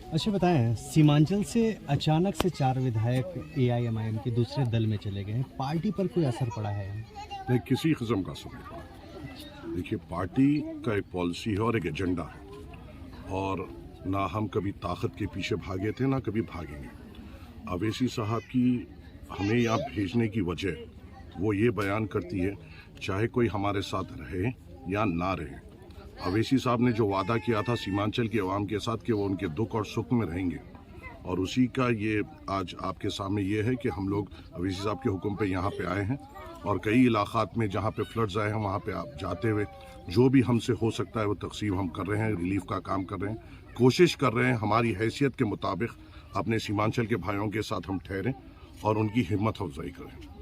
अच्छा बताएं, सीमांचल से अचानक से 4 विधायक एआईएमआईएम के दूसरे दल में चले गए हैं, पार्टी पर कोई असर पड़ा है? नहीं, किसी किस्म का असर नहीं पड़ा। देखिए, पार्टी का एक पॉलिसी है और एक एजेंडा है, और ना हम कभी ताकत के पीछे भागे थे ना कभी भागेंगे। अवैसी साहब की हमें यहाँ भेजने की वजह वो ये बयान करती है, चाहे कोई हमारे साथ रहे या ना रहे, अवैसी साहब ने जो वादा किया था सीमांचल के अवाम के साथ कि वो उनके दुख और सुख में रहेंगे, और उसी का ये आज आपके सामने ये है कि हम लोग अवैसी साहब के हुक्म पे यहाँ पे आए हैं, और कई इलाकात में जहाँ पे फ्लड्स आए हैं वहाँ पे आप जाते हुए जो भी हमसे हो सकता है वो तकसीम हम कर रहे हैं, रिलीफ का काम कर रहे हैं, कोशिश कर रहे हैं हमारी हैसियत के मुताबिक अपने सीमांचल के भाइयों के साथ हम ठहरें और उनकी हिम्मत अफजाई करें।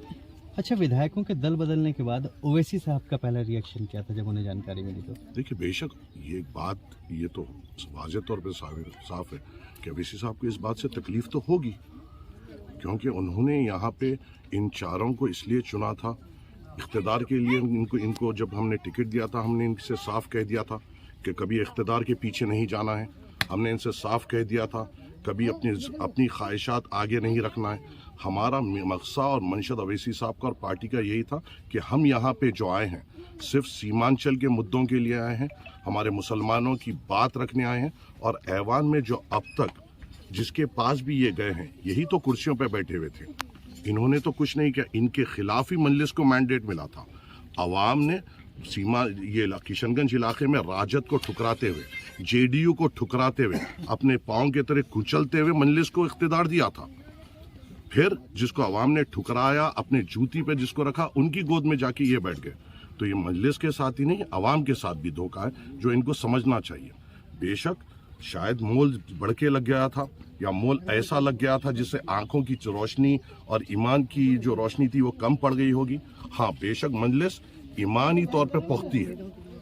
अच्छा, विधायकों के दल बदलने के बाद ओवैसी साहब का पहला रिएक्शन क्या था जब उन्हें जानकारी मिली? तो देखिए, बेशक ये बात ये तो वाज़ेह तौर पे साफ है कि ओवैसी साहब को इस बात से तकलीफ तो होगी, क्योंकि उन्होंने यहाँ पे इन चारों को इसलिए चुना था इख्तिदार के लिए। इनको जब हमने टिकट दिया था हमने इनसे साफ कह दिया था कि कभी इख्तिदार के पीछे नहीं जाना है। हमने इनसे साफ कह दिया था कभी अपनी ख्वाहिशात आगे नहीं रखना है। हमारा मकसद और मंशद अवैसी साहब का और पार्टी का यही था कि हम यहाँ पे जो आए हैं सिर्फ सीमांचल के मुद्दों के लिए आए हैं, हमारे मुसलमानों की बात रखने आए हैं, और ऐवान में जो अब तक जिसके पास भी ये गए हैं यही तो कुर्सियों पे बैठे हुए थे। इन्होंने तो कुछ नहीं किया, इनके खिलाफ ही मजलिस को मैंडेट मिला था। अवाम ने ये किशनगंज इलाके में राजद को ठुकराते हुए, जेडीयू को ठुकराते हुए, अपने पाँव के तरह कुचलते हुए मजलिस को इख्तिदार दिया था। फिर जिसको अवाम ने ठुकराया, अपने जूती पे जिसको रखा, उनकी गोद में जाके ये बैठ गए। तो ये मजलिस के साथ ही नहीं अवाम के साथ भी धोखा है, जो इनको समझना चाहिए। बेशक शायद मोल बढ़ के लग गया था या मोल ऐसा लग गया था जिससे आंखों की रोशनी और ईमान की जो रोशनी थी वो कम पड़ गई होगी। हाँ, बेशक मजलिस ईमानी तौर पे पुख्ती है,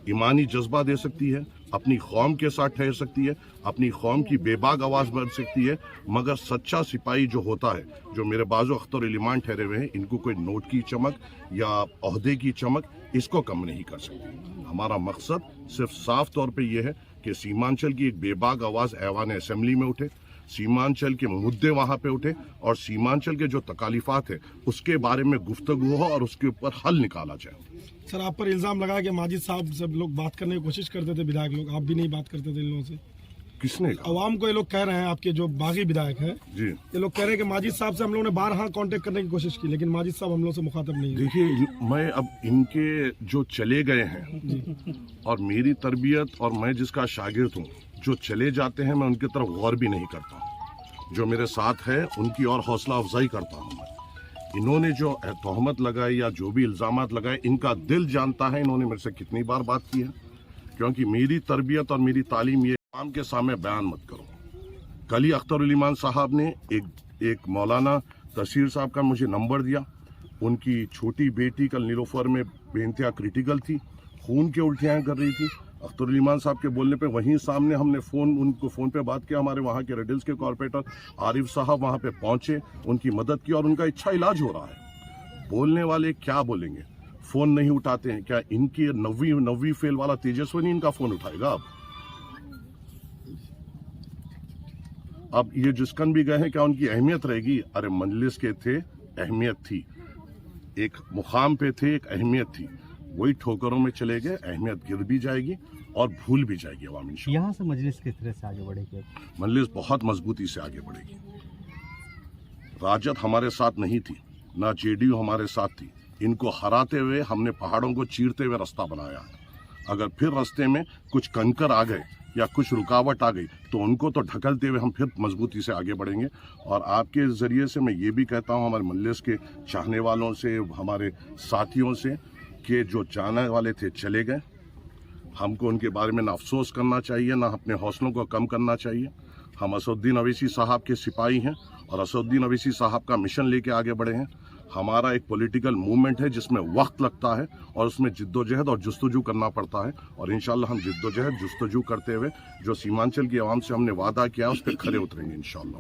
ईमानी जज्बा दे सकती है, अपनी कौम के साथ ठहर सकती है, अपनी कौम की बेबाक आवाज़ बढ़ सकती है, मगर सच्चा सिपाही जो होता है, जो मेरे बाजू अख्तर इलीमान ठहरे हुए हैं, इनको कोई नोट की चमक या ओहदे की चमक इसको कम नहीं कर सकती। हमारा मकसद सिर्फ साफ तौर पे ये है कि सीमांचल की एक बेबाक आवाज़ ऐवान असेंबली में उठे, सीमांचल के मुद्दे वहाँ पे उठे, और सीमांचल के जो तकालीफात है उसके बारे में गुफ्तगू हो और उसके ऊपर हल निकाला जाए। सर, आप पर इल्जाम लगा कि माजिद साहब सब लोग बात करने की कोशिश करते थे, विधायक लोग, आप भी नहीं बात करते थे इन लोगों से? किसने? अवाम को ये लोग कह रहे हैं, आपके जो बागी विधायक हैं जी, ये लोग कह रहे हैं कि माजिद साहब से हम लोगों ने बारहा कांटेक्ट करने की कोशिश की, लेकिन माजिद साहब हम लोग से मुखातब नहीं है। देखिए, मैं अब इनके जो चले गए हैं और मेरी तरबियत और मैं जिसका शागिर्द हूँ, जो चले जाते हैं मैं उनकी तरफ गौर भी नहीं करता। जो मेरे साथ है उनकी और हौसला अफजाई करता हूँ मैं। इन्होंने जो तोहमत लगाई या जो भी इल्जामात लगाए, इनका दिल जानता है इन्होंने मेरे से कितनी बार बात की है, क्योंकि मेरी तरबियत और मेरी तालीम ये आम के सामने बयान मत करो। कल ही अख्तर उल-ईमान साहब ने एक मौलाना तसीर साहब का मुझे नंबर दिया। उनकी छोटी बेटी कल नीलोफर में बेइंतहा क्रिटिकल थी, खून की उल्टियाँ कर रही थी। अख्तर उल-ईमान साहब के बोलने पे वहीं सामने हमने उनको फ़ोन पे बात किया। हमारे वहाँ के रेडिल्स के कॉर्पोरेटर आरिफ साहब वहाँ पे पहुँचे, उनकी मदद की और उनका अच्छा इलाज हो रहा है। बोलने वाले क्या बोलेंगे, फ़ोन नहीं उठाते हैं। क्या इनकी नवी फेल वाला तेजस्वी इनका फ़ोन उठाएगा? अब ये जिसकन भी गए हैं, क्या उनकी अहमियत रहेगी? अरे मजलिस के थे, अहमियत थी, एक मुकाम पे थे, एक अहमियत थी। वही ठोकरों में चले गए, अहमियत गिर भी जाएगी और भूल भी जाएगी अवाम इंशाअल्लाह। यहाँ से मजलिस किस तरह से आगे बढ़ेगी? मजलिस बहुत मजबूती से आगे बढ़ेगी। राजद हमारे साथ नहीं थी, ना जेडीयू हमारे साथ थी। इनको हराते हुए हमने पहाड़ों को चीरते हुए रास्ता बनाया है। अगर फिर रास्ते में कुछ कंकर आ गए या कुछ रुकावट आ गई तो उनको तो ढकलते हुए हम फिर मजबूती से आगे बढ़ेंगे। और आपके ज़रिए से मैं ये भी कहता हूँ हमारे मजलिस के चाहने वालों से, हमारे साथियों से, कि जो जाने वाले थे चले गए। हमको उनके बारे में ना अफसोस करना चाहिए, ना अपने हौसलों को कम करना चाहिए। हम असदुद्दीन अवैसी साहब के सिपाही हैं और असदुद्दीन अवैसी साहब का मिशन लेके आगे बढ़े हैं। हमारा एक पॉलिटिकल मूवमेंट है जिसमें वक्त लगता है और उसमें जिद्दोजहद और जुस्तजू करना पड़ता है, और इंशाअल्लाह हम जिद्दोजहद जुस्तजू करते हुए जो सीमांचल की आवाम से हमने वादा किया है उस पर खरे उतरेंगे इंशाअल्लाह।